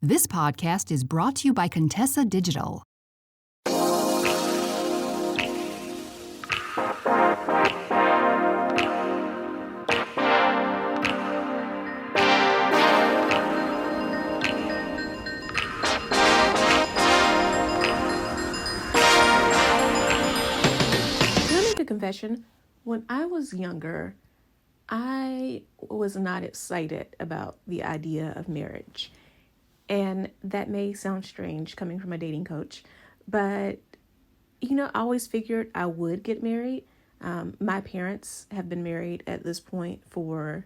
This podcast is brought to you by Contessa Digital. Confession, when I was younger, I was not excited about the idea of marriage. And that may sound strange coming from a dating coach, but I always figured I would get married. My parents have been married at this point for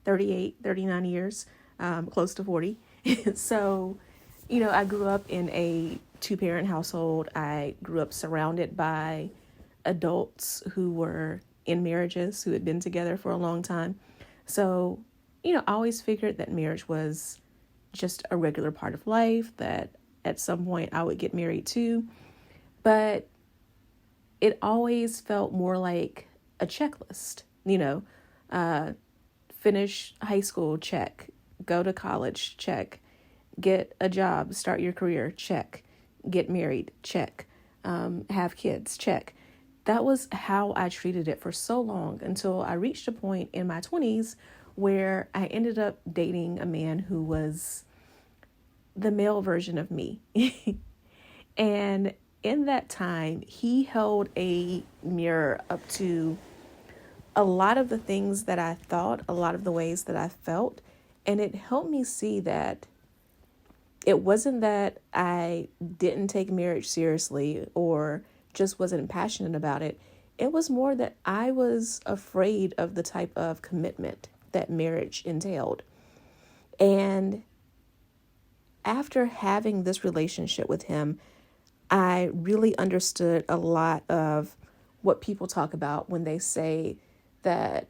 39 years, close to 40. So, I grew up in a two-parent household. I grew up surrounded by adults who were in marriages, who had been together for a long time. So, I always figured that marriage was just a regular part of life, that at some point I would get married too. But it always felt more like a checklist, finish high school, check, go to college, check, get a job, start your career, check, get married, check, have kids, check. That was how I treated it for so long until I reached a point in my 20s where I ended up dating a man who was the male version of me. And in that time, he held a mirror up to a lot of the things that I thought, a lot of the ways that I felt. And it helped me see that it wasn't that I didn't take marriage seriously or just wasn't passionate about it. It was more that I was afraid of the type of commitment that marriage entailed. And after having this relationship with him, I really understood a lot of what people talk about when they say that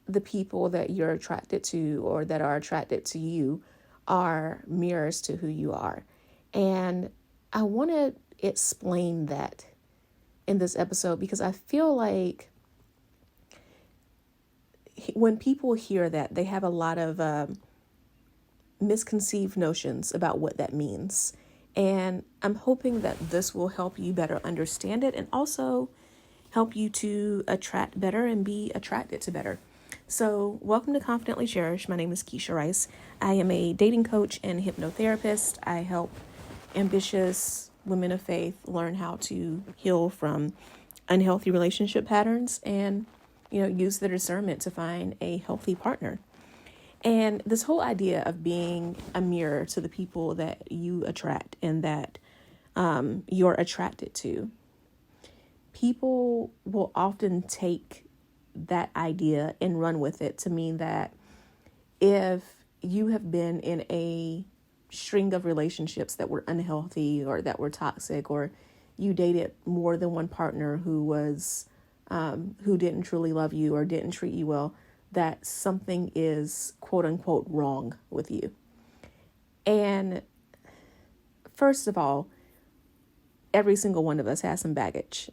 the people that you're attracted to or that are attracted to you are mirrors to who you are. And I want to explain that in this episode because I feel like when people hear that, they have a lot of misconceived notions about what that means. And I'm hoping that this will help you better understand it and also help you to attract better and be attracted to better. So welcome to Confidently Cherished. My name is Keshia Rice. I am a dating coach and hypnotherapist. I help ambitious women of faith learn how to heal from unhealthy relationship patterns and, use their discernment to find a healthy partner. And this whole idea of being a mirror to the people that you attract and that you're attracted to, people will often take that idea and run with it to mean that if you have been in a string of relationships that were unhealthy or that were toxic, or you dated more than one partner who was who didn't truly love you or didn't treat you well, that something is quote unquote wrong with you. And first of all, every single one of us has some baggage.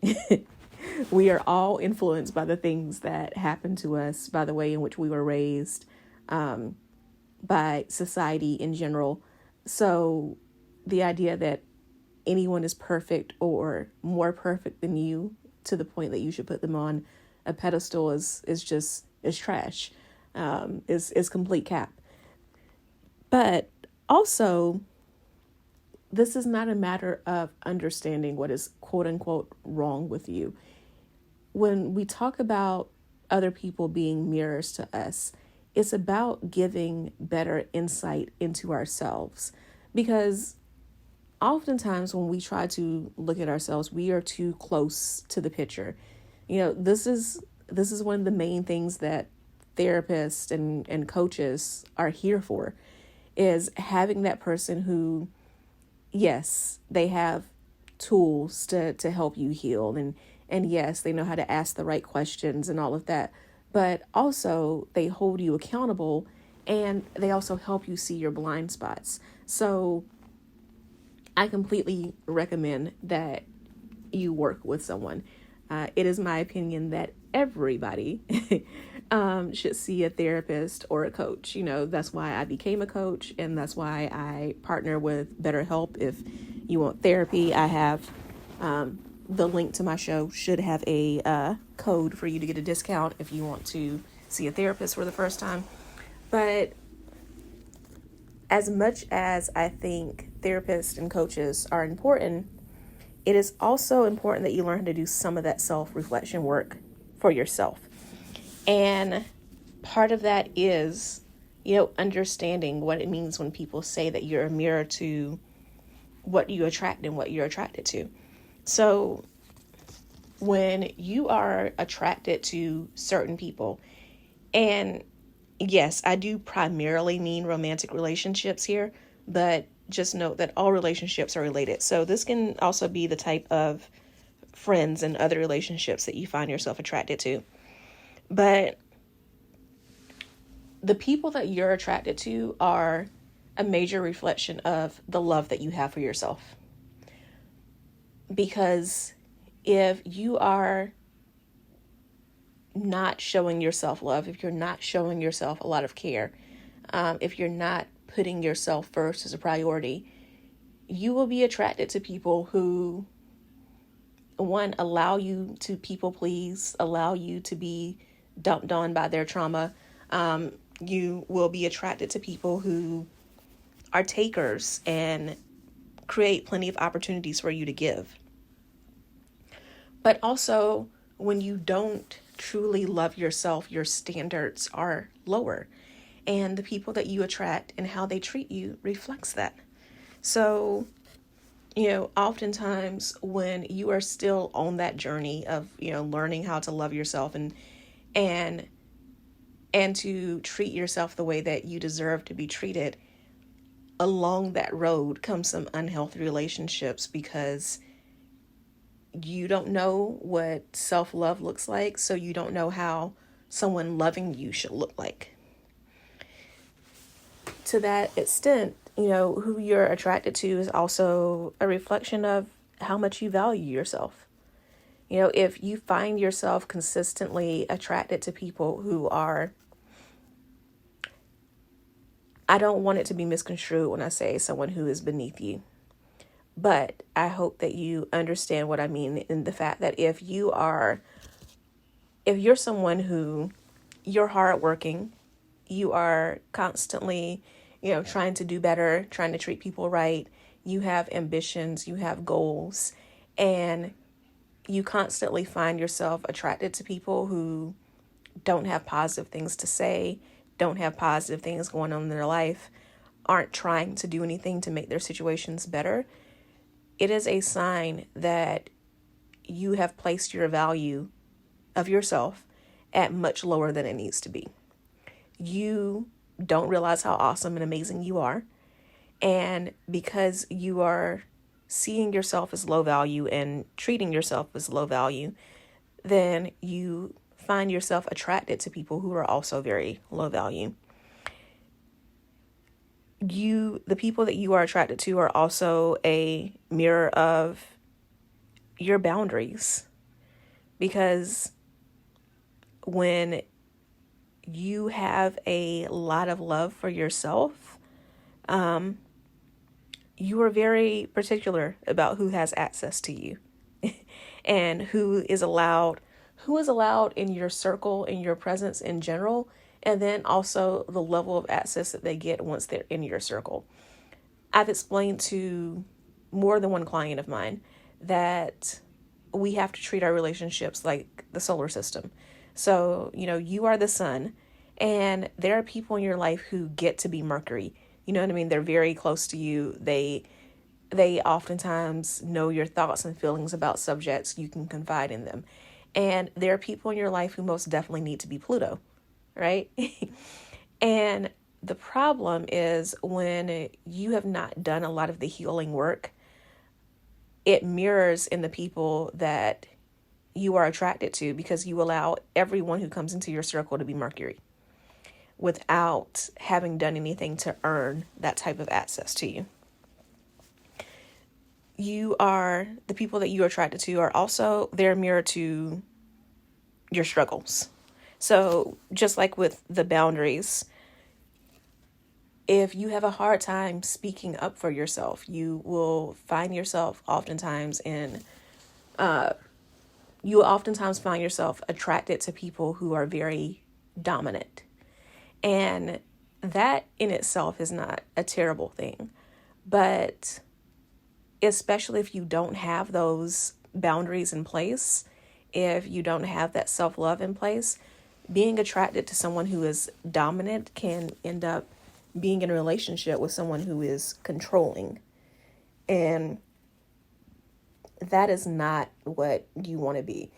We are all influenced by the things that happened to us, by the way in which we were raised, by society in general. So the idea that anyone is perfect or more perfect than you to the point that you should put them on a pedestal is trash, is complete cap. But also, this is not a matter of understanding what is quote unquote wrong with you. When we talk about other people being mirrors to us, it's about giving better insight into ourselves, because oftentimes when we try to look at ourselves, we are too close to the picture. This is one of the main things that therapists and coaches are here for, is having that person who, yes, they have tools to help you heal, and yes, they know how to ask the right questions and all of that, but also they hold you accountable and they also help you see your blind spots. So I completely recommend that you work with someone. It is my opinion that everybody should see a therapist or a coach. That's why I became a coach, and that's why I partner with BetterHelp. If you want therapy, I have the link to my show should have a code for you to get a discount if you want to see a therapist for the first time. But as much as I think therapists and coaches are important, it is also important that you learn how to do some of that self-reflection work for yourself. And part of that is, understanding what it means when people say that you're a mirror to what you attract and what you're attracted to. So when you are attracted to certain people, and yes, I do primarily mean romantic relationships here, but just note that all relationships are related. So this can also be the type of friends and other relationships that you find yourself attracted to. But the people that you're attracted to are a major reflection of the love that you have for yourself. Because if you are not showing yourself love, if you're not showing yourself a lot of care, if you're not putting yourself first as a priority, you will be attracted to people who, one, allow you to people please, allow you to be dumped on by their trauma. You will be attracted to people who are takers and create plenty of opportunities for you to give. But also, when you don't truly love yourself, your standards are lower. And the people that you attract and how they treat you reflects that. So, oftentimes when you are still on that journey of, learning how to love yourself and to treat yourself the way that you deserve to be treated, along that road comes some unhealthy relationships because you don't know what self-love looks like, so you don't know how someone loving you should look like. To that extent, who you're attracted to is also a reflection of how much you value yourself. If you find yourself consistently attracted to people who are, I don't want it to be misconstrued when I say someone who is beneath you, but I hope that you understand what I mean in the fact that if you're someone who you're hardworking, you are constantly, trying to do better, trying to treat people right, you have ambitions, you have goals, and you constantly find yourself attracted to people who don't have positive things to say, don't have positive things going on in their life, aren't trying to do anything to make their situations better, it is a sign that you have placed your value of yourself at much lower than it needs to be. You don't realize how awesome and amazing you are. And because you are seeing yourself as low value and treating yourself as low value, then you find yourself attracted to people who are also very low value. The people that you are attracted to are also a mirror of your boundaries, because when you have a lot of love for yourself, you are very particular about who has access to you and who is allowed in your circle, in your presence in general, and then also the level of access that they get once they're in your circle. I've explained to more than one client of mine that we have to treat our relationships like the solar system. So, you are the sun, and there are people in your life who get to be Mercury. You know what I mean? They're very close to you. They oftentimes know your thoughts and feelings about subjects. You can confide in them. And there are people in your life who most definitely need to be Pluto, right? And the problem is when you have not done a lot of the healing work, it mirrors in the people that you are attracted to, because you allow everyone who comes into your circle to be Mercury without having done anything to earn that type of access to you. The people that you are attracted to are also their mirror to your struggles. So just like with the boundaries, if you have a hard time speaking up for yourself, you will find yourself oftentimes find yourself attracted to people who are very dominant. And that in itself is not a terrible thing. But especially if you don't have those boundaries in place, if you don't have that self-love in place, being attracted to someone who is dominant can end up being in a relationship with someone who is controlling. And that is not what you want to be.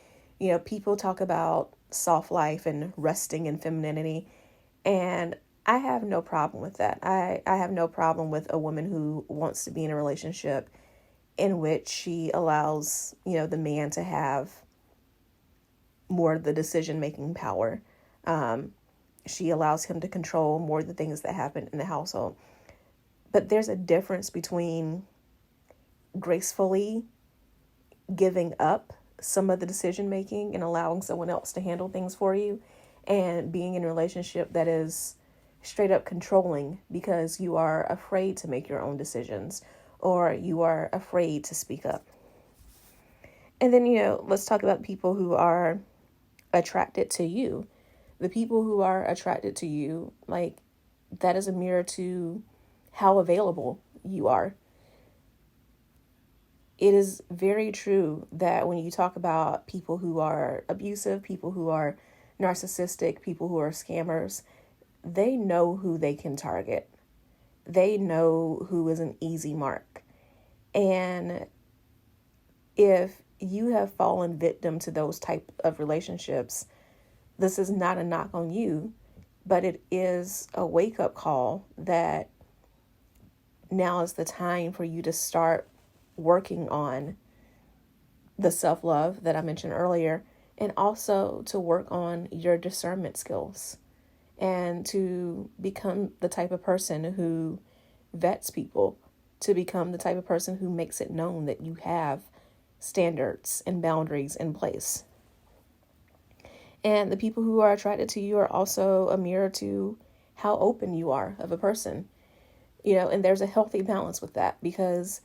People talk about soft life and resting in femininity, and I have no problem with that. I have no problem with a woman who wants to be in a relationship in which she allows, the man to have more of the decision-making power. She allows him to control more of the things that happen in the household. But there's a difference between gracefully giving up some of the decision-making and allowing someone else to handle things for you, and being in a relationship that is straight up controlling because you are afraid to make your own decisions or you are afraid to speak up. And then, let's talk about people who are attracted to you. The people who are attracted to you, like, that is a mirror to how available you are. It is very true that when you talk about people who are abusive, people who are narcissistic, people who are scammers, they know who they can target. They know who is an easy mark. And if you have fallen victim to those type of relationships, this is not a knock on you, but it is a wake-up call that now is the time for you to start working on the self-love that I mentioned earlier, and also to work on your discernment skills and to become the type of person who vets people, to become the type of person who makes it known that you have standards and boundaries in place. And the people who are attracted to you are also a mirror to how open you are of a person. And there's a healthy balance with that, because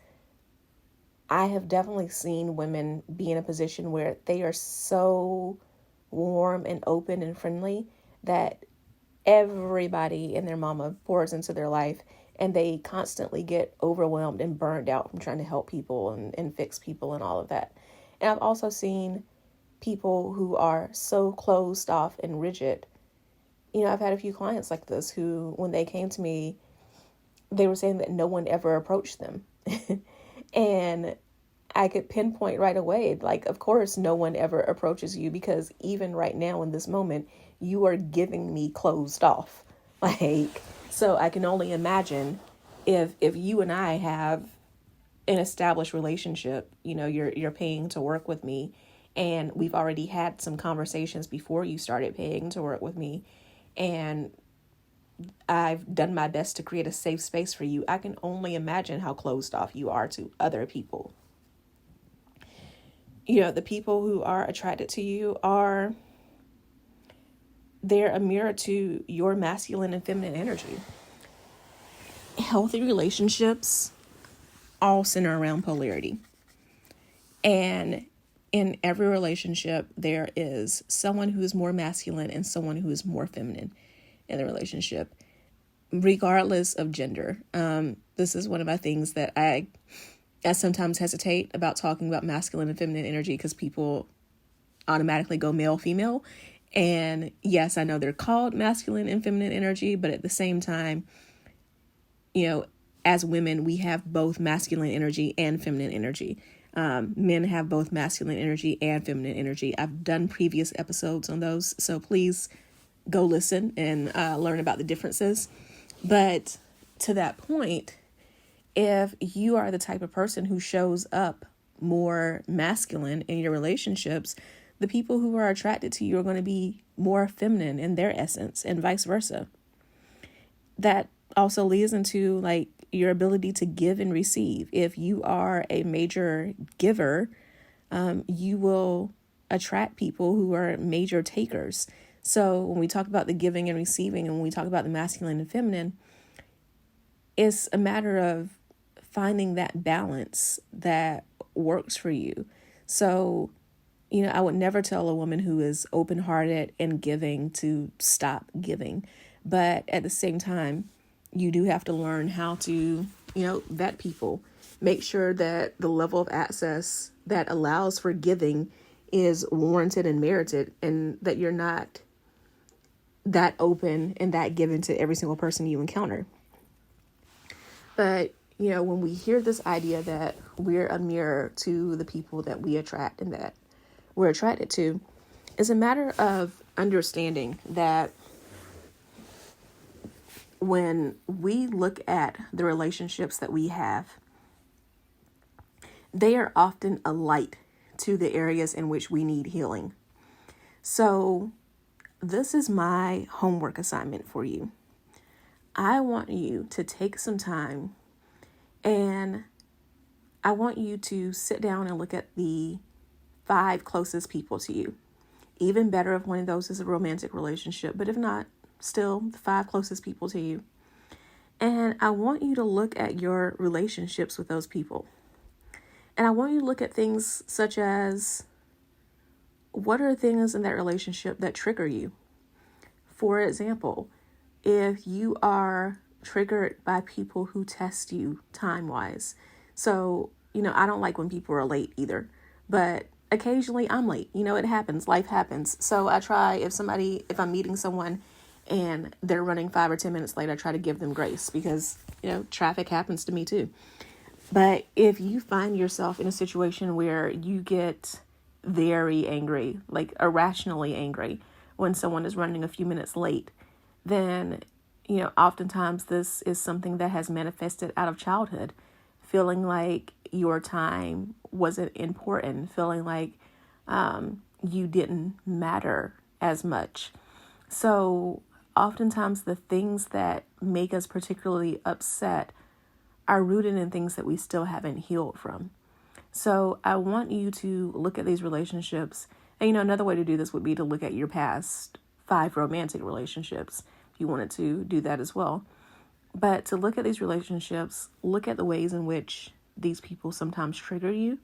I have definitely seen women be in a position where they are so warm and open and friendly that everybody and their mama pours into their life, and they constantly get overwhelmed and burned out from trying to help people and fix people and all of that. And I've also seen people who are so closed off and rigid. I've had a few clients like this who, when they came to me, they were saying that no one ever approached them. And I could pinpoint right away, like, of course, no one ever approaches you, because even right now in this moment, you are giving me closed off. Like, so I can only imagine if you and I have an established relationship, you're paying to work with me, and we've already had some conversations before you started paying to work with me, and I've done my best to create a safe space for you. I can only imagine how closed off you are to other people. The people who are attracted to you they're a mirror to your masculine and feminine energy. Healthy relationships all center around polarity. And in every relationship, there is someone who is more masculine and someone who is more feminine in the relationship, regardless of gender. This is one of my things that I sometimes hesitate about talking about masculine and feminine energy, because people automatically go male, female. And yes, I know they're called masculine and feminine energy, but at the same time, as women, we have both masculine energy and feminine energy. Men have both masculine energy and feminine energy. I've done previous episodes on those, so please go listen and learn about the differences. But to that point, if you are the type of person who shows up more masculine in your relationships, the people who are attracted to you are going to be more feminine in their essence, and vice versa. That also leads into like your ability to give and receive. If you are a major giver, you will attract people who are major takers. So when we talk about the giving and receiving, and when we talk about the masculine and feminine, it's a matter of finding that balance that works for you. So, I would never tell a woman who is open-hearted and giving to stop giving. But at the same time, you do have to learn how to, vet people. Make sure that the level of access that allows for giving is warranted and merited, and that you're not that open and that given to every single person you encounter. But, when we hear this idea that we're a mirror to the people that we attract and that we're attracted to, it's a matter of understanding that when we look at the relationships that we have, they are often a light to the areas in which we need healing. So this is my homework assignment for you. I want you to take some time, and I want you to sit down and look at the 5 closest people to you. Even better if one of those is a romantic relationship, but if not, still the 5 closest people to you. And I want you to look at your relationships with those people. And I want you to look at things such as, what are things in that relationship that trigger you? For example, if you are triggered by people who test you time-wise. So, I don't like when people are late either, but occasionally I'm late. It happens. Life happens. So I try, if I'm meeting someone and they're running 5 or 10 minutes late, I try to give them grace because, traffic happens to me too. But if you find yourself in a situation where you get very angry, like irrationally angry, when someone is running a few minutes late, then, oftentimes this is something that has manifested out of childhood, feeling like your time wasn't important, feeling like you didn't matter as much. So oftentimes the things that make us particularly upset are rooted in things that we still haven't healed from. So I want you to look at these relationships. And, another way to do this would be to look at your past 5 romantic relationships, if you wanted to do that as well. But to look at these relationships, look at the ways in which these people sometimes trigger you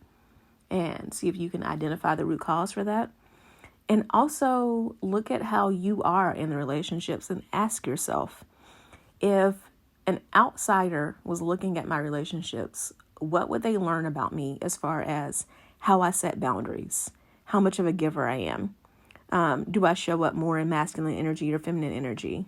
and see if you can identify the root cause for that. And also look at how you are in the relationships and ask yourself, if an outsider was looking at my relationships, what would they learn about me as far as how I set boundaries, how much of a giver I am? Do I show up more in masculine energy or feminine energy?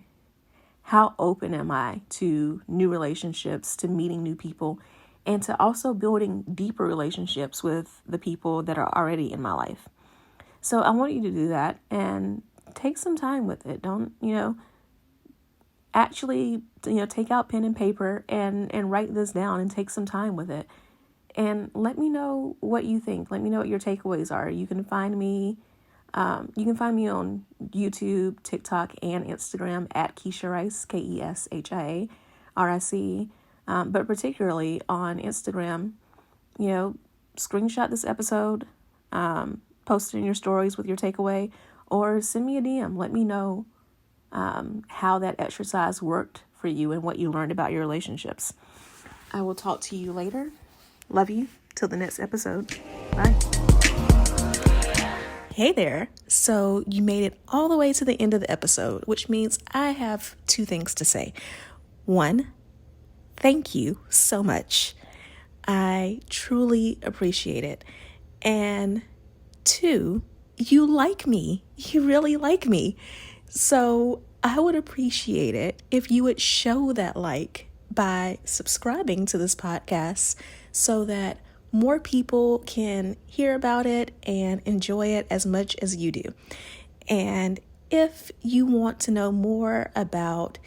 How open am I to new relationships, to meeting new people, and to also building deeper relationships with the people that are already in my life? So I want you to do that and take some time with it. Don't, actually, take out pen and paper and write this down and take some time with it. And let me know what you think. Let me know what your takeaways are. You can find me on YouTube, TikTok, and Instagram at Keshia Rice, Keshia Rice. But particularly on Instagram, screenshot this episode, post it in your stories with your takeaway, or send me a DM. Let me know how that exercise worked for you and what you learned about your relationships. I will talk to you later. Love you. Till the next episode. Bye. Hey there. So you made it all the way to the end of the episode, which means I have 2 things to say. 1, thank you so much. I truly appreciate it. And 2, you like me. You really like me. So I would appreciate it if you would show that like by subscribing to this podcast so that more people can hear about it and enjoy it as much as you do. And if you want to know more about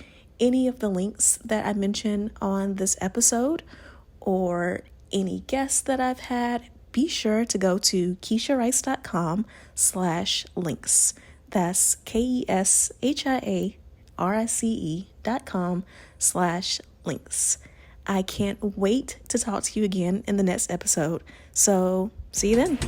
any of the links that I mentioned on this episode or any guests that I've had, be sure to go to KeshiaRice.com/links. That's KeshiaRice.com/links. I can't wait to talk to you again in the next episode. So see you then.